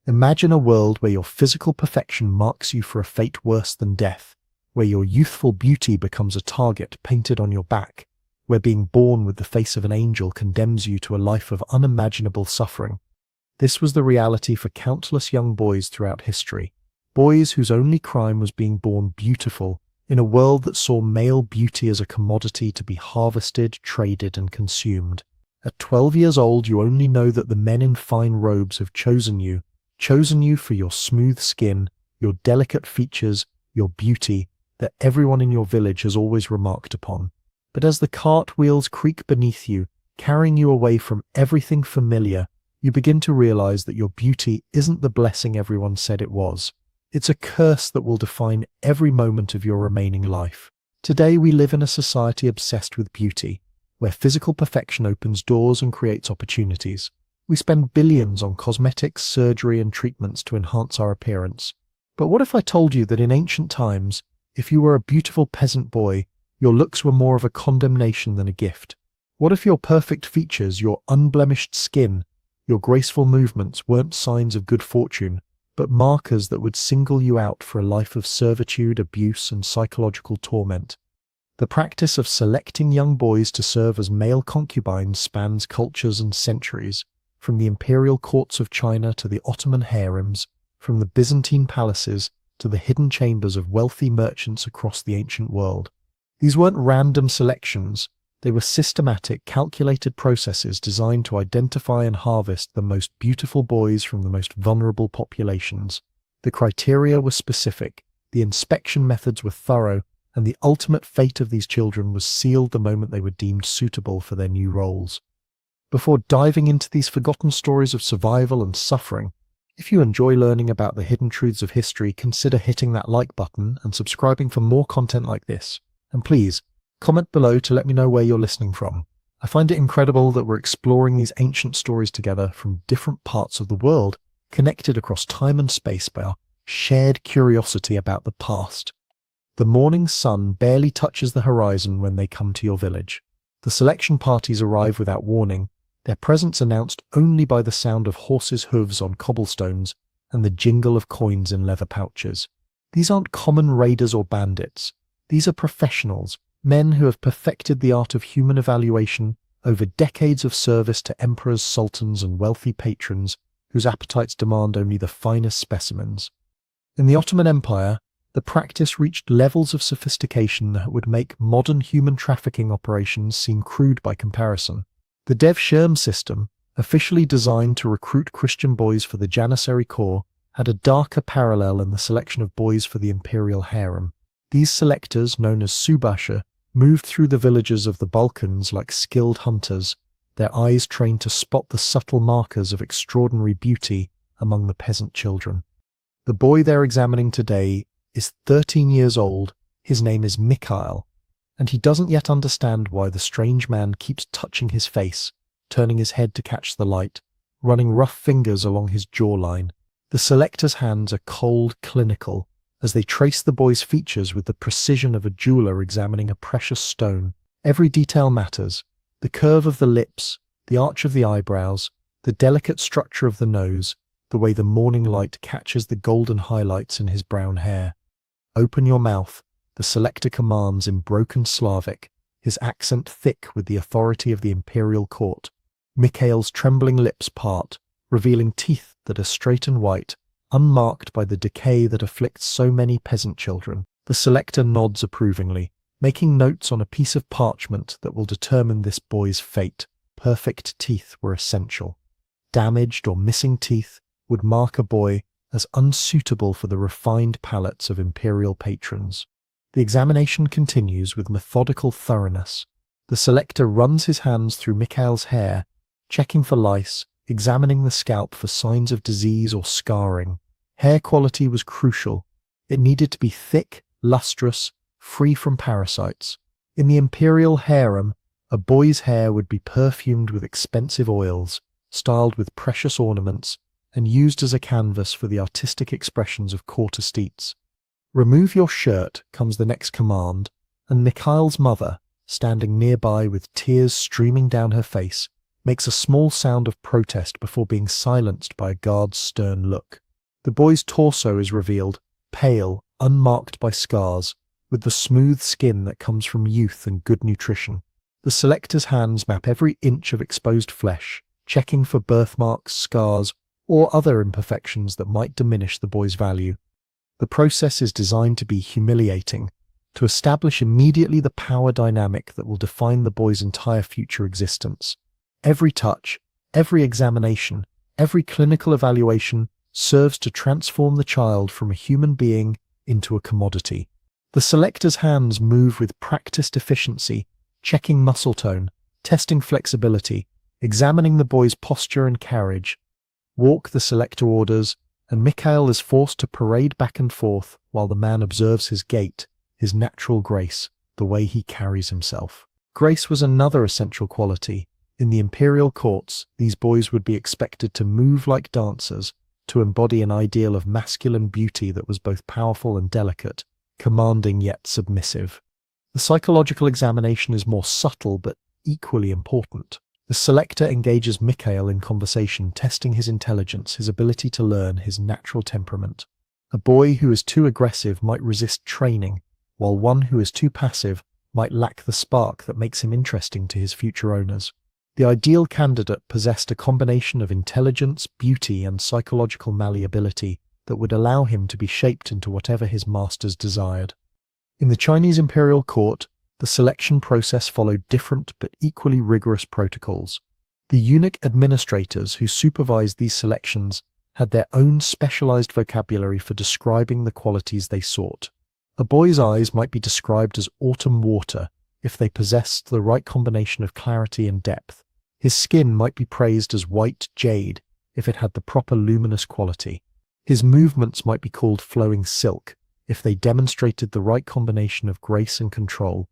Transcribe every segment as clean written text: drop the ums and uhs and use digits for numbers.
Imagine a world where your physical perfection marks you for a fate worse than death, where your youthful beauty becomes a target painted on your back, where being born with the face of an angel condemns you to a life of unimaginable suffering. This was the reality for countless young boys throughout history, boys whose only crime was being born beautiful, in a world that saw male beauty as a commodity to be harvested, traded, and consumed. At 12 years old, you only know that the men in fine robes have chosen you for your smooth skin, your delicate features, your beauty, that everyone in your village has always remarked upon. But as the cart wheels creak beneath you, carrying you away from everything familiar, you begin to realize that your beauty isn't the blessing everyone said it was. It's a curse that will define every moment of your remaining life. Today we live in a society obsessed with beauty, where physical perfection opens doors and creates opportunities. We spend billions on cosmetics, surgery, and treatments to enhance our appearance. But what if I told you that in ancient times, if you were a beautiful peasant boy, your looks were more of a condemnation than a gift? What if your perfect features, your unblemished skin, your graceful movements weren't signs of good fortune, but markers that would single you out for a life of servitude, abuse, and psychological torment? The practice of selecting young boys to serve as male concubines spans cultures and centuries, from the imperial courts of China to the Ottoman harems, from the Byzantine palaces to the hidden chambers of wealthy merchants across the ancient world. These weren't random selections. They were systematic, calculated processes designed to identify and harvest the most beautiful boys from the most vulnerable populations. The criteria were specific, the inspection methods were thorough, and the ultimate fate of these children was sealed the moment they were deemed suitable for their new roles. Before diving into these forgotten stories of survival and suffering, if you enjoy learning about the hidden truths of history, consider hitting that like button and subscribing for more content like this. And please, comment below to let me know where you're listening from. I find it incredible that we're exploring these ancient stories together from different parts of the world, connected across time and space by our shared curiosity about the past. The morning sun barely touches the horizon when they come to your village. The selection parties arrive without warning, their presence announced only by the sound of horses' hooves on cobblestones and the jingle of coins in leather pouches. These aren't common raiders or bandits. These are professionals, men who have perfected the art of human evaluation over decades of service to emperors, sultans, and wealthy patrons whose appetites demand only the finest specimens. In the Ottoman Empire, the practice reached levels of sophistication that would make modern human trafficking operations seem crude by comparison. The Devshirme system, officially designed to recruit Christian boys for the Janissary Corps, had a darker parallel in the selection of boys for the imperial harem. These selectors, known as subasha, moved through the villages of the Balkans like skilled hunters, their eyes trained to spot the subtle markers of extraordinary beauty among the peasant children. The boy they're examining today is 13 years old. His name is Mikhail, and he doesn't yet understand why the strange man keeps touching his face, turning his head to catch the light, running rough fingers along his jawline. The selector's hands are cold, clinical, as they trace the boy's features with the precision of a jeweler examining a precious stone. Every detail matters: the curve of the lips, the arch of the eyebrows, the delicate structure of the nose, the way the morning light catches the golden highlights in his brown hair. "Open your mouth," the selector commands in broken Slavic, his accent thick with the authority of the imperial court. Mikhail's trembling lips part, revealing teeth that are straight and white, unmarked by the decay that afflicts so many peasant children. The selector nods approvingly, making notes on a piece of parchment that will determine this boy's fate. Perfect teeth were essential. Damaged or missing teeth would mark a boy as unsuitable for the refined palates of imperial patrons. The examination continues with methodical thoroughness. The selector runs his hands through Mikhail's hair, checking for lice, examining the scalp for signs of disease or scarring. Hair quality was crucial. It needed to be thick, lustrous, free from parasites. In the imperial harem, a boy's hair would be perfumed with expensive oils, styled with precious ornaments, and used as a canvas for the artistic expressions of court estates. "Remove your shirt," comes the next command, and Mikhail's mother, standing nearby with tears streaming down her face, makes a small sound of protest before being silenced by a guard's stern look. The boy's torso is revealed, pale, unmarked by scars, with the smooth skin that comes from youth and good nutrition. The selector's hands map every inch of exposed flesh, checking for birthmarks, scars, or other imperfections that might diminish the boy's value. The process is designed to be humiliating, to establish immediately the power dynamic that will define the boy's entire future existence. Every touch, every examination, every clinical evaluation serves to transform the child from a human being into a commodity. The selector's hands move with practiced efficiency, checking muscle tone, testing flexibility, examining the boy's posture and carriage. Walk, the selector orders, and Mikhail is forced to parade back and forth while the man observes his gait, his natural grace, the way he carries himself. Grace was another essential quality. In the imperial courts, these boys would be expected to move like dancers, to embody an ideal of masculine beauty that was both powerful and delicate, commanding yet submissive. The psychological examination is more subtle but equally important. The selector engages Mikhail in conversation, testing his intelligence, his ability to learn, his natural temperament. A boy who is too aggressive might resist training, while one who is too passive might lack the spark that makes him interesting to his future owners. The ideal candidate possessed a combination of intelligence, beauty, and psychological malleability that would allow him to be shaped into whatever his masters desired. In the Chinese imperial court, the selection process followed different but equally rigorous protocols. The eunuch administrators who supervised these selections had their own specialized vocabulary for describing the qualities they sought. A boy's eyes might be described as autumn water if they possessed the right combination of clarity and depth. His skin might be praised as white jade if it had the proper luminous quality. His movements might be called flowing silk if they demonstrated the right combination of grace and control.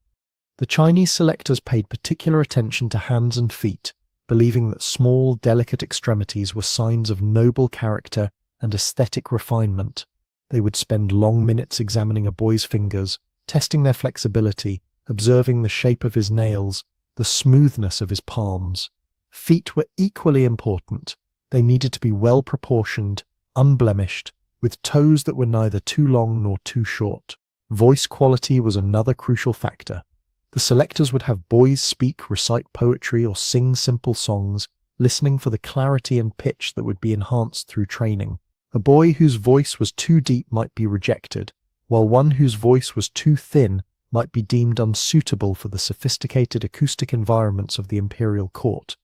The Chinese selectors paid particular attention to hands and feet, believing that small, delicate extremities were signs of noble character and aesthetic refinement. They would spend long minutes examining a boy's fingers, testing their flexibility, observing the shape of his nails, the smoothness of his palms. Feet were equally important. They needed to be well proportioned, unblemished, with toes that were neither too long nor too short. Voice quality was another crucial factor. The selectors would have boys speak, recite poetry, or sing simple songs, listening for the clarity and pitch that would be enhanced through training. A boy whose voice was too deep might be rejected, while one whose voice was too thin might be deemed unsuitable for the sophisticated acoustic environments of the imperial court.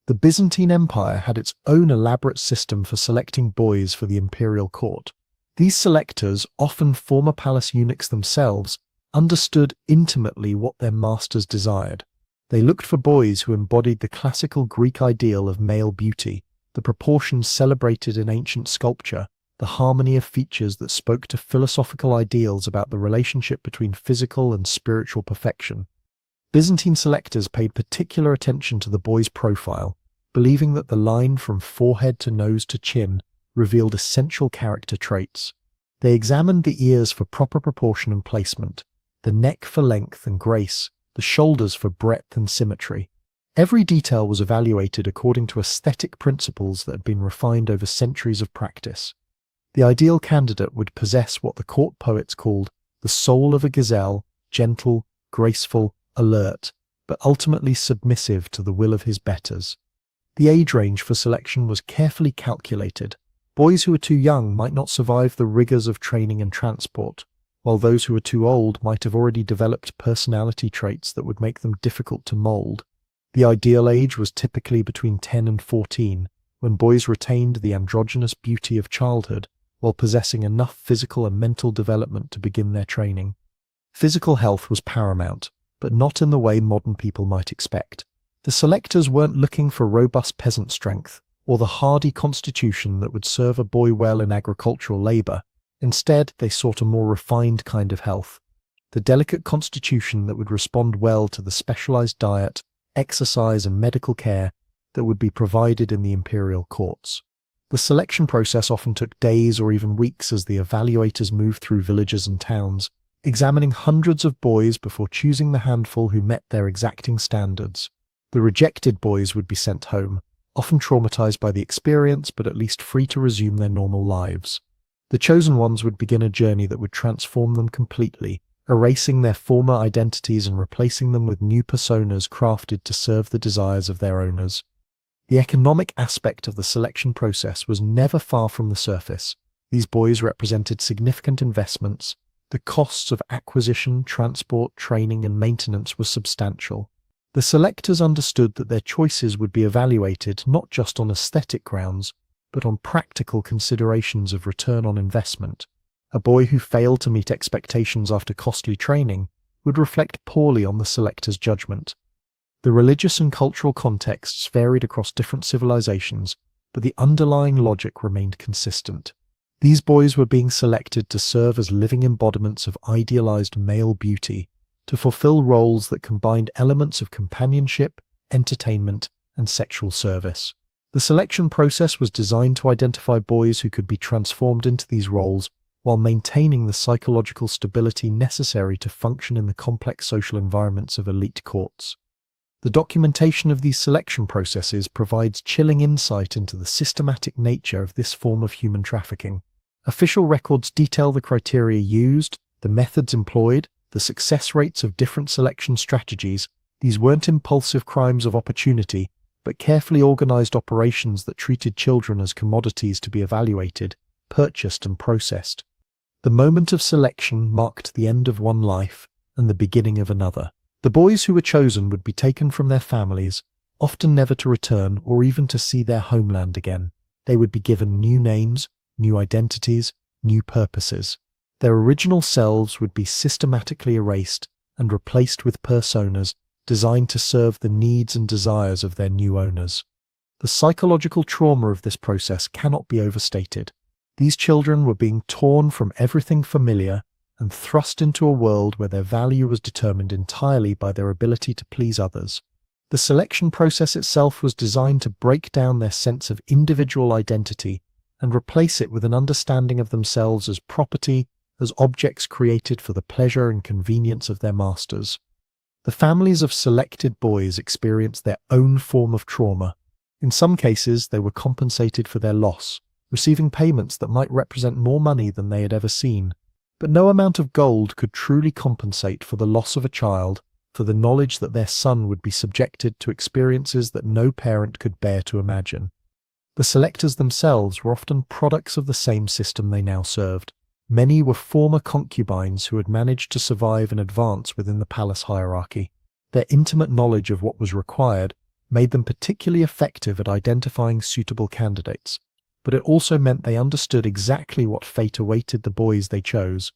The Byzantine Empire had its own elaborate system for selecting boys for the imperial court. These selectors, often former palace eunuchs themselves, understood intimately what their masters desired. They looked for boys who embodied the classical Greek ideal of male beauty, the proportions celebrated in ancient sculpture, the harmony of features that spoke to philosophical ideals about the relationship between physical and spiritual perfection. Byzantine selectors paid particular attention to the boy's profile, believing that the line from forehead to nose to chin revealed essential character traits. They examined the ears for proper proportion and placement, the neck for length and grace, the shoulders for breadth and symmetry. Every detail was evaluated according to aesthetic principles that had been refined over centuries of practice. The ideal candidate would possess what the court poets called the soul of a gazelle, gentle, graceful, alert, but ultimately submissive to the will of his betters. The age range for selection was carefully calculated. Boys who were too young might not survive the rigors of training and transport, while those who were too old might have already developed personality traits that would make them difficult to mold. The ideal age was typically between 10 and 14, when boys retained the androgynous beauty of childhood while possessing enough physical and mental development to begin their training. Physical health was paramount, but not in the way modern people might expect. The selectors weren't looking for robust peasant strength or the hardy constitution that would serve a boy well in agricultural labor. Instead, they sought a more refined kind of health, the delicate constitution that would respond well to the specialized diet, exercise, and medical care that would be provided in the imperial courts. The selection process often took days or even weeks as the evaluators moved through villages and towns, examining hundreds of boys before choosing the handful who met their exacting standards. The rejected boys would be sent home, often traumatized by the experience but at least free to resume their normal lives. The chosen ones would begin a journey that would transform them completely, erasing their former identities and replacing them with new personas crafted to serve the desires of their owners. The economic aspect of the selection process was never far from the surface. These boys represented significant investments. The costs of acquisition, transport, training, and maintenance were substantial. The selectors understood that their choices would be evaluated not just on aesthetic grounds, but on practical considerations of return on investment. A boy who failed to meet expectations after costly training would reflect poorly on the selector's judgment. The religious and cultural contexts varied across different civilizations, but the underlying logic remained consistent. These boys were being selected to serve as living embodiments of idealized male beauty, to fulfill roles that combined elements of companionship, entertainment, and sexual service. The selection process was designed to identify boys who could be transformed into these roles while maintaining the psychological stability necessary to function in the complex social environments of elite courts. The documentation of these selection processes provides chilling insight into the systematic nature of this form of human trafficking. Official records detail the criteria used, the methods employed, the success rates of different selection strategies. These weren't impulsive crimes of opportunity, but carefully organized operations that treated children as commodities to be evaluated, purchased, and processed. The moment of selection marked the end of one life and the beginning of another. The boys who were chosen would be taken from their families, often never to return or even to see their homeland again. They would be given new names, new identities, new purposes. Their original selves would be systematically erased and replaced with personas designed to serve the needs and desires of their new owners. The psychological trauma of this process cannot be overstated. These children were being torn from everything familiar and thrust into a world where their value was determined entirely by their ability to please others. The selection process itself was designed to break down their sense of individual identity and replace it with an understanding of themselves as property, as objects created for the pleasure and convenience of their masters. The families of selected boys experienced their own form of trauma. In some cases, they were compensated for their loss, receiving payments that might represent more money than they had ever seen. But no amount of gold could truly compensate for the loss of a child, for the knowledge that their son would be subjected to experiences that no parent could bear to imagine. The selectors themselves were often products of the same system they now served. Many were former concubines who had managed to survive and advance within the palace hierarchy. Their intimate knowledge of what was required made them particularly effective at identifying suitable candidates, but it also meant they understood exactly what fate awaited the boys they chose.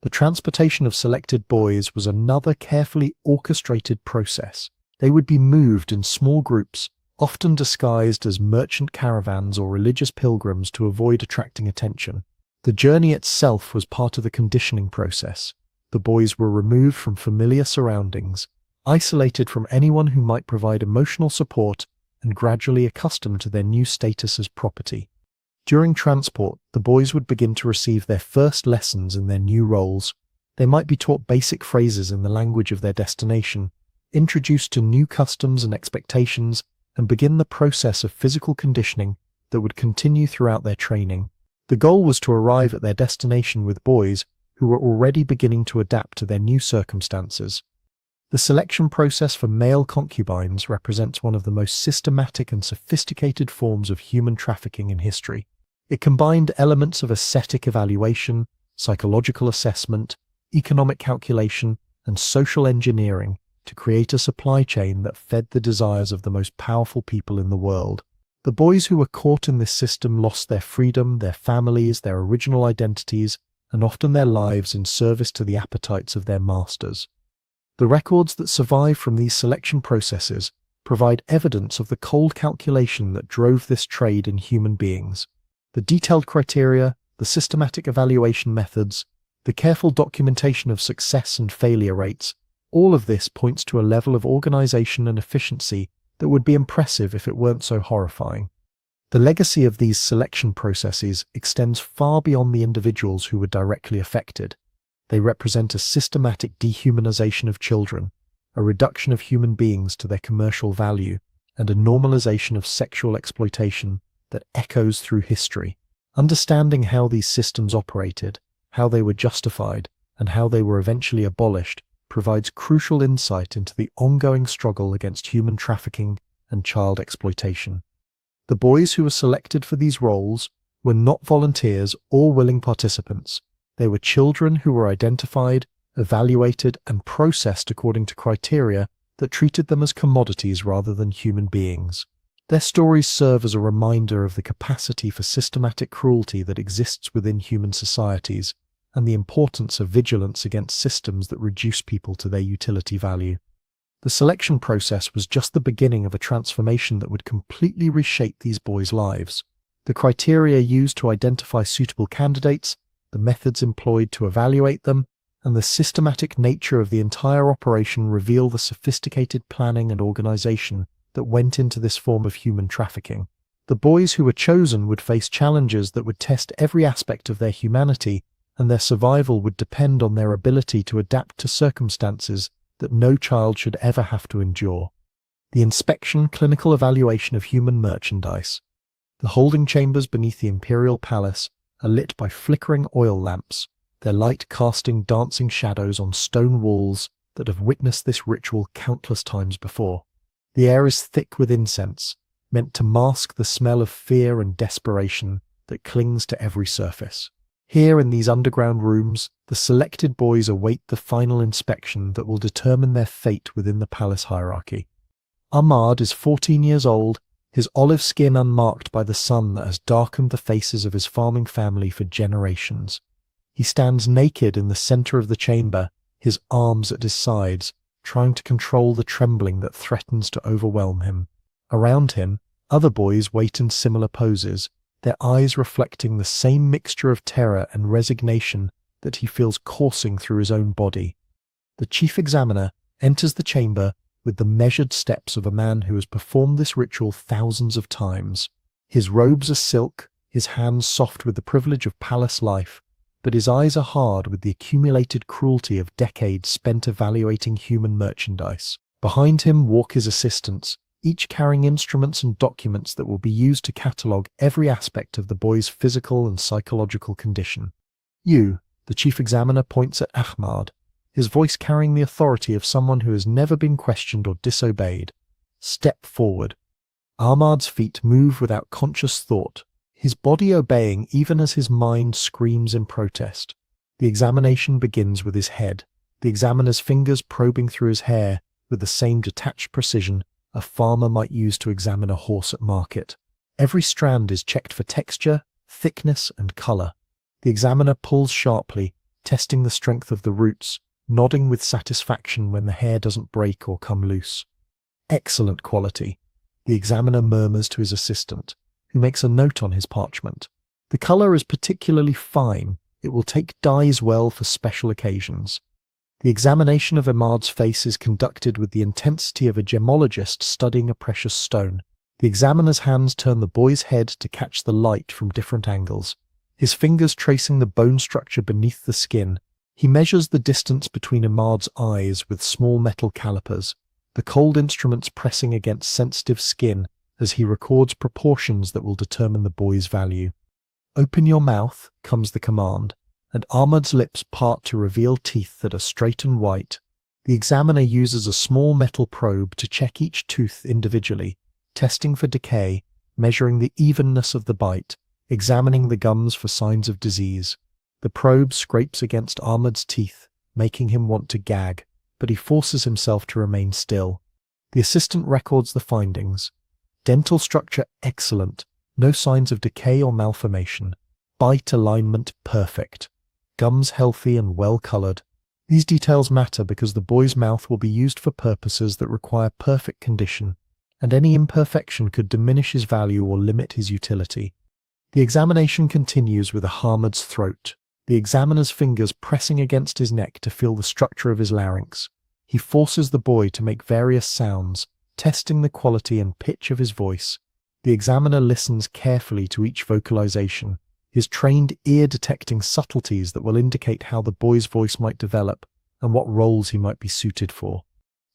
The transportation of selected boys was another carefully orchestrated process. They would be moved in small groups, often disguised as merchant caravans or religious pilgrims to avoid attracting attention. The journey itself was part of the conditioning process. The boys were removed from familiar surroundings, isolated from anyone who might provide emotional support, and gradually accustomed to their new status as property. During transport, the boys would begin to receive their first lessons in their new roles. They might be taught basic phrases in the language of their destination, introduced to new customs and expectations, and begin the process of physical conditioning that would continue throughout their training. The goal was to arrive at their destination with boys who were already beginning to adapt to their new circumstances. The selection process for male concubines represents one of the most systematic and sophisticated forms of human trafficking in history. It combined elements of aesthetic evaluation, psychological assessment, economic calculation, and social engineering to create a supply chain that fed the desires of the most powerful people in the world. The boys who were caught in this system lost their freedom, their families, their original identities, and often their lives in service to the appetites of their masters. The records that survive from these selection processes provide evidence of the cold calculation that drove this trade in human beings. The detailed criteria, the systematic evaluation methods, the careful documentation of success and failure rates, all of this points to a level of organization and efficiency that would be impressive if it weren't so horrifying. The legacy of these selection processes extends far beyond the individuals who were directly affected. They represent a systematic dehumanization of children, a reduction of human beings to their commercial value, and a normalization of sexual exploitation that echoes through history. Understanding how these systems operated, how they were justified, and how they were eventually abolished provides crucial insight into the ongoing struggle against human trafficking and child exploitation. The boys who were selected for these roles were not volunteers or willing participants. They were children who were identified, evaluated, and processed according to criteria that treated them as commodities rather than human beings. Their stories serve as a reminder of the capacity for systematic cruelty that exists within human societies, and the importance of vigilance against systems that reduce people to their utility value. The selection process was just the beginning of a transformation that would completely reshape these boys' lives. The criteria used to identify suitable candidates, the methods employed to evaluate them, and the systematic nature of the entire operation reveal the sophisticated planning and organization that went into this form of human trafficking. The boys who were chosen would face challenges that would test every aspect of their humanity, and their survival would depend on their ability to adapt to circumstances that no child should ever have to endure. The inspection, clinical evaluation of human merchandise. The holding chambers beneath the imperial palace are lit by flickering oil lamps, their light casting dancing shadows on stone walls that have witnessed this ritual countless times before. The air is thick with incense, meant to mask the smell of fear and desperation that clings to every surface. Here in these underground rooms, the selected boys await the final inspection that will determine their fate within the palace hierarchy. Ahmad is 14 years old, his olive skin unmarked by the sun that has darkened the faces of his farming family for generations. He stands naked in the center of the chamber, his arms at his sides, trying to control the trembling that threatens to overwhelm him. Around him, other boys wait in similar poses, their eyes reflecting the same mixture of terror and resignation that he feels coursing through his own body. The chief examiner enters the chamber with the measured steps of a man who has performed this ritual thousands of times. His robes are silk, his hands soft with the privilege of palace life, but his eyes are hard with the accumulated cruelty of decades spent evaluating human merchandise. Behind him walk his assistants, each carrying instruments and documents that will be used to catalogue every aspect of the boy's physical and psychological condition. You, the chief examiner, points at Ahmad, his voice carrying the authority of someone who has never been questioned or disobeyed. Step forward. Ahmad's feet move without conscious thought, his body obeying even as his mind screams in protest. The examination begins with his head, the examiner's fingers probing through his hair with the same detached precision a farmer might use to examine a horse at market. Every strand is checked for texture, thickness, and color. The examiner pulls sharply, testing the strength of the roots, nodding with satisfaction when the hair doesn't break or come loose. Excellent quality, the examiner murmurs to his assistant, who makes a note on his parchment. The color is particularly fine. It will take dyes well for special occasions. The examination of Ahmad's face is conducted with the intensity of a gemologist studying a precious stone. The examiner's hands turn the boy's head to catch the light from different angles, his fingers tracing the bone structure beneath the skin. He measures the distance between Ahmad's eyes with small metal calipers, the cold instruments pressing against sensitive skin as he records proportions that will determine the boy's value. "Open your mouth," comes the command, and Ahmad's lips part to reveal teeth that are straight and white. The examiner uses a small metal probe to check each tooth individually, testing for decay, measuring the evenness of the bite, examining the gums for signs of disease. The probe scrapes against Ahmad's teeth, making him want to gag, but he forces himself to remain still. The assistant records the findings. Dental structure excellent, no signs of decay or malformation. Bite alignment perfect. Gums healthy and well-colored. These details matter because the boy's mouth will be used for purposes that require perfect condition, and any imperfection could diminish his value or limit his utility. The examination continues with Ahmad's throat, the examiner's fingers pressing against his neck to feel the structure of his larynx. He forces the boy to make various sounds, testing the quality and pitch of his voice. The examiner listens carefully to each vocalization, his trained ear detecting subtleties that will indicate how the boy's voice might develop and what roles he might be suited for.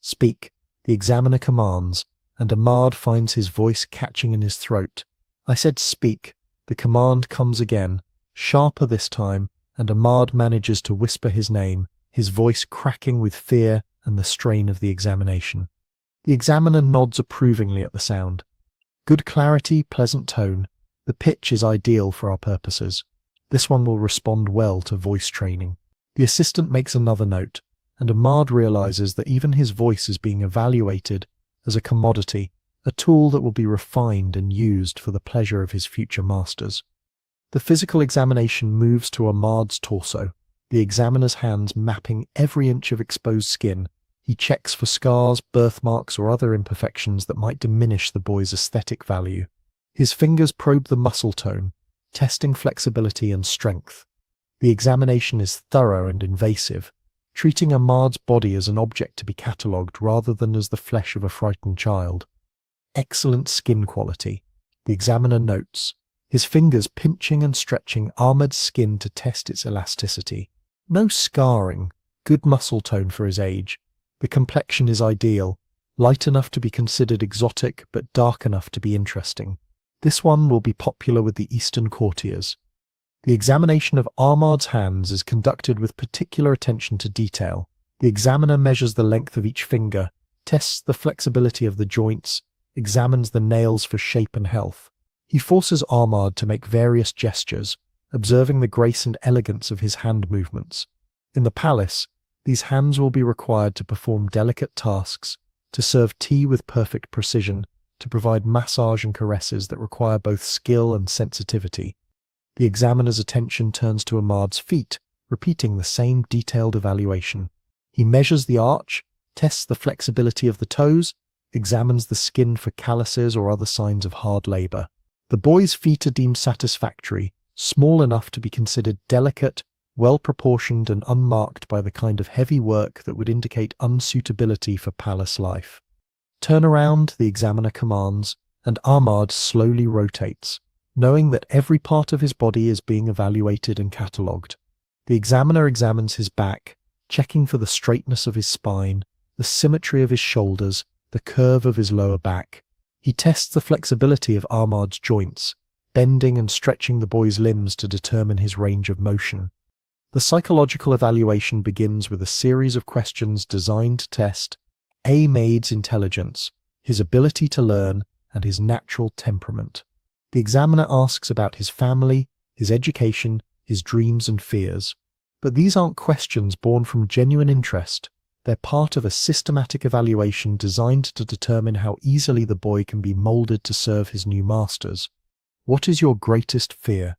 Speak, the examiner commands, and Ahmad finds his voice catching in his throat. I said speak. The command comes again, sharper this time, and Ahmad manages to whisper his name, his voice cracking with fear and the strain of the examination. The examiner nods approvingly at the sound. Good clarity, pleasant tone. The pitch is ideal for our purposes. This one will respond well to voice training. The assistant makes another note, and Ahmad realizes that even his voice is being evaluated as a commodity, a tool that will be refined and used for the pleasure of his future masters. The physical examination moves to Ahmad's torso, the examiner's hands mapping every inch of exposed skin. He checks for scars, birthmarks, or other imperfections that might diminish the boy's aesthetic value. His fingers probe the muscle tone, testing flexibility and strength. The examination is thorough and invasive, treating Ahmad's body as an object to be catalogued rather than as the flesh of a frightened child. Excellent skin quality, the examiner notes, his fingers pinching and stretching Ahmad's skin to test its elasticity. No scarring, good muscle tone for his age. The complexion is ideal, light enough to be considered exotic but dark enough to be interesting. This one will be popular with the Eastern courtiers. The examination of Ahmad's hands is conducted with particular attention to detail. The examiner measures the length of each finger, tests the flexibility of the joints, examines the nails for shape and health. He forces Ahmad to make various gestures, observing the grace and elegance of his hand movements. In the palace, these hands will be required to perform delicate tasks, to serve tea with perfect precision, to provide massage and caresses that require both skill and sensitivity. The examiner's attention turns to Ahmad's feet, repeating the same detailed evaluation. He measures the arch, tests the flexibility of the toes, examines the skin for calluses or other signs of hard labor. The boy's feet are deemed satisfactory, small enough to be considered delicate, well-proportioned and unmarked by the kind of heavy work that would indicate unsuitability for palace life. Turn around, the examiner commands, and Ahmad slowly rotates, knowing that every part of his body is being evaluated and catalogued. The examiner examines his back, checking for the straightness of his spine, the symmetry of his shoulders, the curve of his lower back. He tests the flexibility of Ahmad's joints, bending and stretching the boy's limbs to determine his range of motion. The psychological evaluation begins with a series of questions designed to test Ahmad's intelligence, his ability to learn, and his natural temperament. The examiner asks about his family, his education, his dreams and fears. But these aren't questions born from genuine interest. They're part of a systematic evaluation designed to determine how easily the boy can be molded to serve his new masters. "What is your greatest fear?"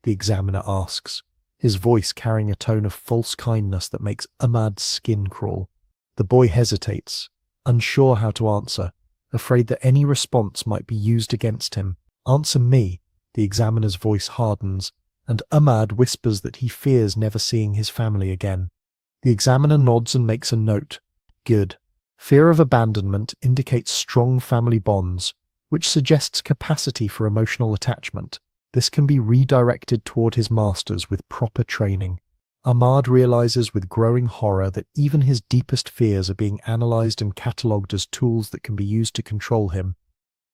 the examiner asks, his voice carrying a tone of false kindness that makes Ahmad's skin crawl. The boy hesitates, unsure how to answer, afraid that any response might be used against him. "Answer me," the examiner's voice hardens, and Ahmad whispers that he fears never seeing his family again. The examiner nods and makes a note. Good. Fear of abandonment indicates strong family bonds, which suggests capacity for emotional attachment. This can be redirected toward his masters with proper training. Ahmad realizes with growing horror that even his deepest fears are being analyzed and catalogued as tools that can be used to control him.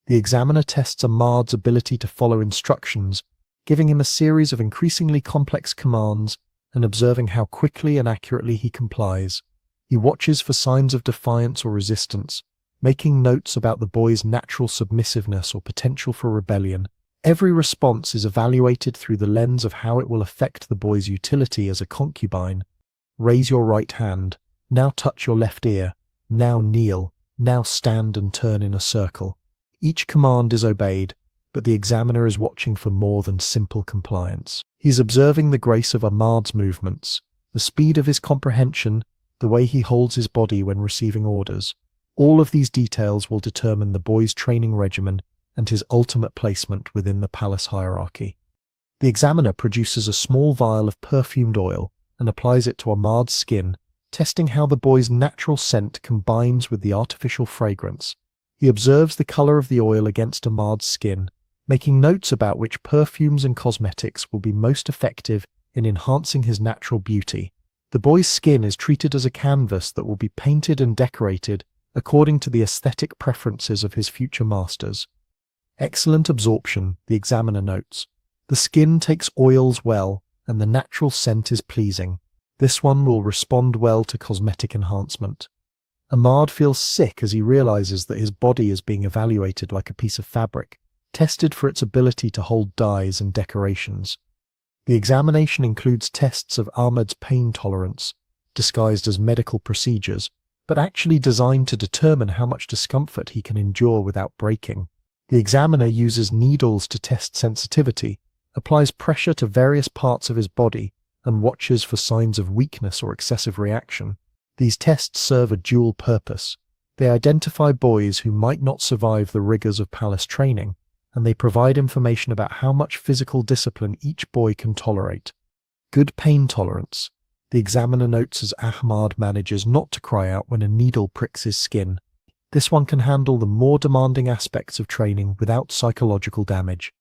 The examiner tests Ahmad's ability to follow instructions, giving him a series of increasingly complex commands and observing how quickly and accurately he complies. He watches for signs of defiance or resistance, making notes about the boy's natural submissiveness or potential for rebellion. Every response is evaluated through the lens of how it will affect the boy's utility as a concubine. Raise your right hand. Now touch your left ear. Now kneel. Now stand and turn in a circle. Each command is obeyed, but the examiner is watching for more than simple compliance. He's observing the grace of Ahmad's movements, the speed of his comprehension, the way he holds his body when receiving orders. All of these details will determine the boy's training regimen and his ultimate placement within the palace hierarchy. The examiner produces a small vial of perfumed oil and applies it to Ahmad's skin, testing how the boy's natural scent combines with the artificial fragrance. He observes the color of the oil against Ahmad's skin, making notes about which perfumes and cosmetics will be most effective in enhancing his natural beauty. The boy's skin is treated as a canvas that will be painted and decorated according to the aesthetic preferences of his future masters. Excellent absorption, the examiner notes. The skin takes oils well, and the natural scent is pleasing. This one will respond well to cosmetic enhancement. Ahmad feels sick as he realizes that his body is being evaluated like a piece of fabric, tested for its ability to hold dyes and decorations. The examination includes tests of Ahmad's pain tolerance, disguised as medical procedures, but actually designed to determine how much discomfort he can endure without breaking. The examiner uses needles to test sensitivity, applies pressure to various parts of his body, and watches for signs of weakness or excessive reaction. These tests serve a dual purpose. They identify boys who might not survive the rigors of palace training, and they provide information about how much physical discipline each boy can tolerate. Good pain tolerance. The examiner notes as Ahmad manages not to cry out when a needle pricks his skin. This one can handle the more demanding aspects of training without psychological damage.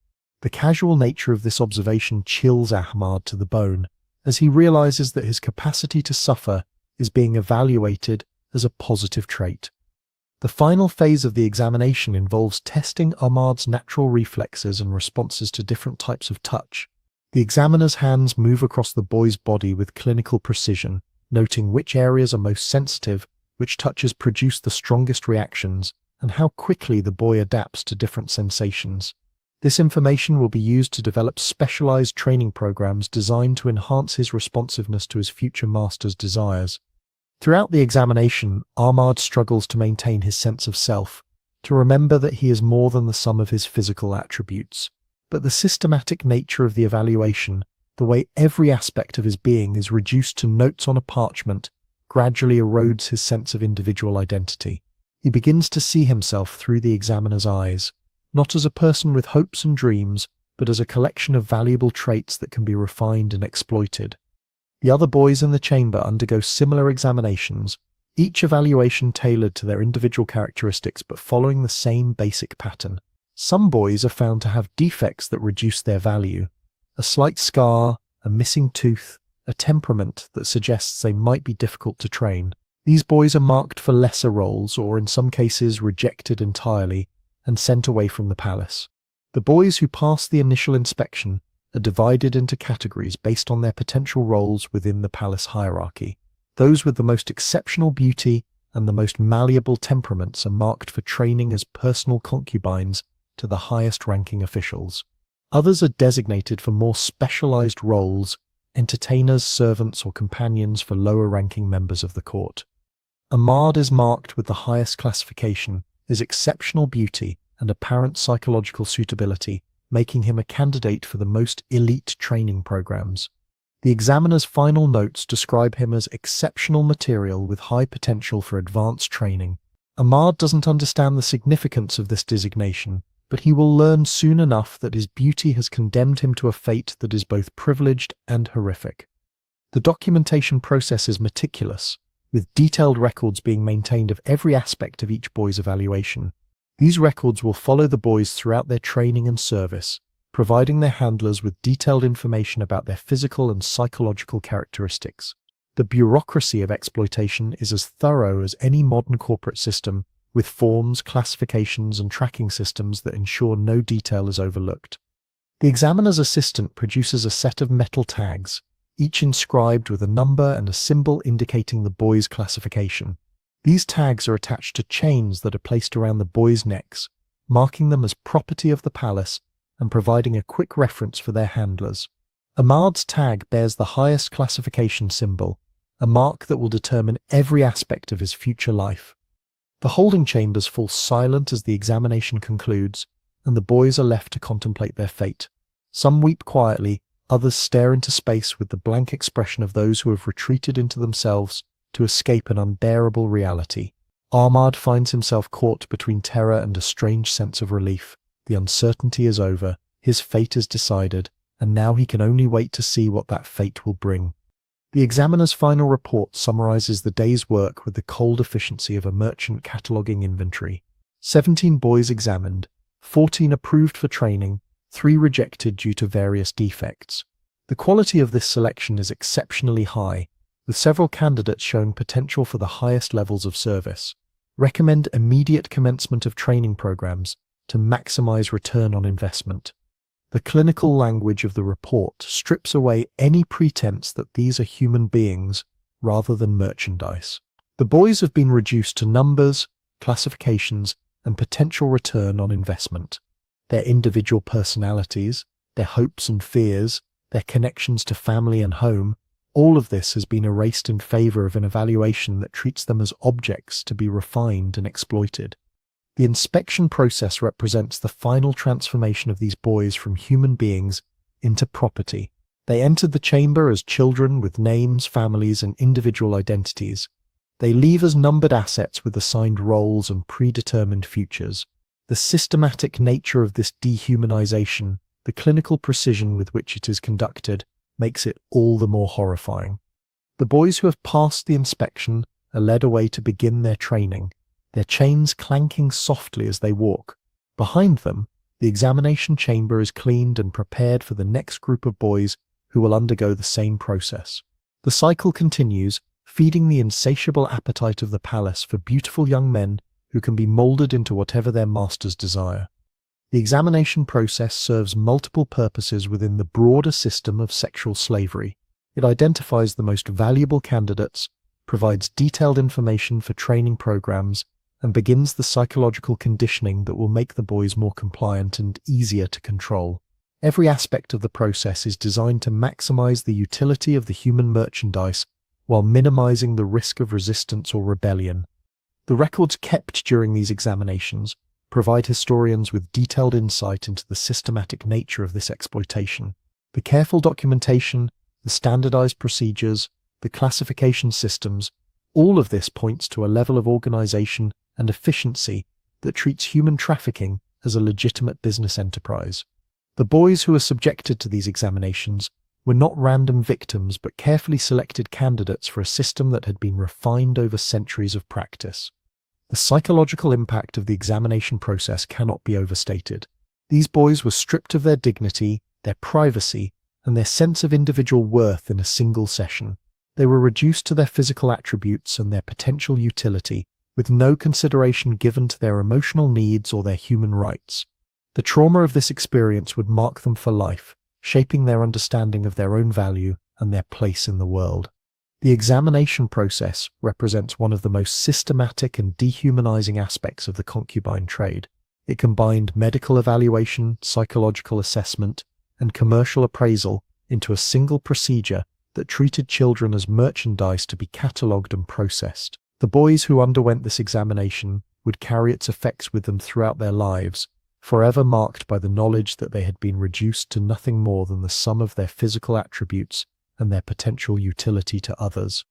The casual nature of this observation chills Ahmad to the bone, as he realizes that his capacity to suffer is being evaluated as a positive trait. The final phase of the examination involves testing Ahmad's natural reflexes and responses to different types of touch. The examiner's hands move across the boy's body with clinical precision, noting which areas are most sensitive, which touches produce the strongest reactions, and how quickly the boy adapts to different sensations. This information will be used to develop specialized training programs designed to enhance his responsiveness to his future master's desires. Throughout the examination, Ahmad struggles to maintain his sense of self, to remember that he is more than the sum of his physical attributes. But the systematic nature of the evaluation, the way every aspect of his being is reduced to notes on a parchment, gradually erodes his sense of individual identity. He begins to see himself through the examiner's eyes, not as a person with hopes and dreams, but as a collection of valuable traits that can be refined and exploited. The other boys in the chamber undergo similar examinations, each evaluation tailored to their individual characteristics but following the same basic pattern. Some boys are found to have defects that reduce their value. A slight scar, a missing tooth, a temperament that suggests they might be difficult to train. These boys are marked for lesser roles or in some cases rejected entirely and sent away from the palace. The boys who pass the initial inspection are divided into categories based on their potential roles within the palace hierarchy. Those with the most exceptional beauty and the most malleable temperaments are marked for training as personal concubines to the highest-ranking officials. Others are designated for more specialized roles, entertainers, servants, or companions for lower-ranking members of the court. Ahmad is marked with the highest classification, his exceptional beauty and apparent psychological suitability, making him a candidate for the most elite training programs. The examiner's final notes describe him as exceptional material with high potential for advanced training. Ahmad doesn't understand the significance of this designation, but he will learn soon enough that his beauty has condemned him to a fate that is both privileged and horrific. The documentation process is meticulous, with detailed records being maintained of every aspect of each boy's evaluation. These records will follow the boys throughout their training and service, providing their handlers with detailed information about their physical and psychological characteristics. The bureaucracy of exploitation is as thorough as any modern corporate system, with forms, classifications, and tracking systems that ensure no detail is overlooked. The examiner's assistant produces a set of metal tags, each inscribed with a number and a symbol indicating the boy's classification. These tags are attached to chains that are placed around the boys' necks, marking them as property of the palace and providing a quick reference for their handlers. Ahmad's tag bears the highest classification symbol, a mark that will determine every aspect of his future life. The holding chambers fall silent as the examination concludes, and the boys are left to contemplate their fate. Some weep quietly, others stare into space with the blank expression of those who have retreated into themselves to escape an unbearable reality. Ahmad finds himself caught between terror and a strange sense of relief. The uncertainty is over, his fate is decided, and now he can only wait to see what that fate will bring. The examiner's final report summarizes the day's work with the cold efficiency of a merchant cataloging inventory. 17 boys examined, 14 approved for training, 3 rejected due to various defects. The quality of this selection is exceptionally high, with several candidates showing potential for the highest levels of service. recommend immediate commencement of training programs to maximize return on investment. The clinical language of the report strips away any pretense that these are human beings rather than merchandise. The boys have been reduced to numbers, classifications, and potential return on investment. Their individual personalities, their hopes and fears, their connections to family and home, all of this has been erased in favor of an evaluation that treats them as objects to be refined and exploited. The inspection process represents the final transformation of these boys from human beings into property. They entered the chamber as children with names, families, and individual identities. They leave as numbered assets with assigned roles and predetermined futures. The systematic nature of this dehumanization, the clinical precision with which it is conducted, makes it all the more horrifying. The boys who have passed the inspection are led away to begin their training, their chains clanking softly as they walk. Behind them, the examination chamber is cleaned and prepared for the next group of boys who will undergo the same process. The cycle continues, feeding the insatiable appetite of the palace for beautiful young men who can be molded into whatever their masters desire. The examination process serves multiple purposes within the broader system of sexual slavery. It identifies the most valuable candidates, provides detailed information for training programs, and begins the psychological conditioning that will make the boys more compliant and easier to control. Every aspect of the process is designed to maximize the utility of the human merchandise while minimizing the risk of resistance or rebellion. The records kept during these examinations provide historians with detailed insight into the systematic nature of this exploitation. The careful documentation, the standardized procedures, the classification systems, all of this points to a level of organization and efficiency that treats human trafficking as a legitimate business enterprise. The boys who were subjected to these examinations were not random victims but carefully selected candidates for a system that had been refined over centuries of practice. The psychological impact of the examination process cannot be overstated. These boys were stripped of their dignity, their privacy, and their sense of individual worth in a single session. They were reduced to their physical attributes and their potential utility, with no consideration given to their emotional needs or their human rights. The trauma of this experience would mark them for life, shaping their understanding of their own value and their place in the world. The examination process represents one of the most systematic and dehumanizing aspects of the concubine trade. It combined medical evaluation, psychological assessment, and commercial appraisal into a single procedure that treated children as merchandise to be catalogued and processed. The boys who underwent this examination would carry its effects with them throughout their lives, forever marked by the knowledge that they had been reduced to nothing more than the sum of their physical attributes and their potential utility to others.